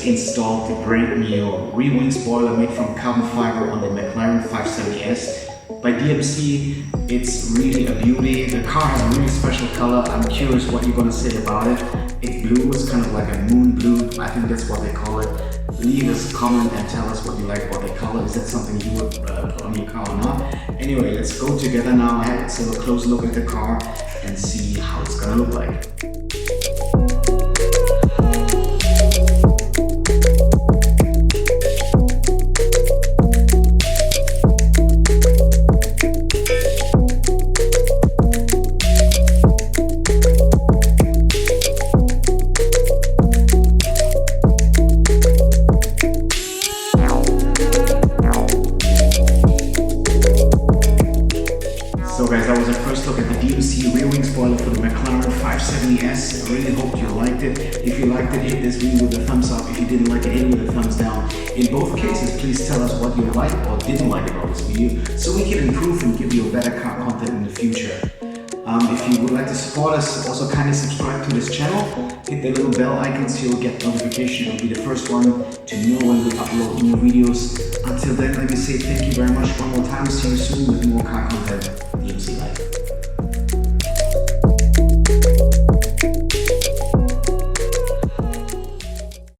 just installed the brand new rear-wing spoiler made from carbon fiber on the McLaren 570s by DMC. It's really a beauty. The car has a really special color. I'm curious what you're gonna say about it. It's blue, it's kind of like a moon blue. I think that's what they call it. Leave us a comment and tell us what you like about the color. Is that something you would put on your car or not? Anyway, let's go together now. Let's have a close look at the car and see how it's gonna look like. So guys, that was our first look at the DMC rear-wing spoiler for the McLaren 570s. I really hope you liked it. If you liked it, hit this video with a thumbs up. If you didn't like it, hit it with a thumbs down. In both cases, please tell us what you liked or didn't like about this video so we can improve and give you a better car content in the future. If you would like to support us, also kindly subscribe to this channel. Hit the little bell icon so you'll get notification. You'll be the first one to know when we upload new videos. Until then, let me say thank you very much one more time. See you soon with more car content. DMC Life.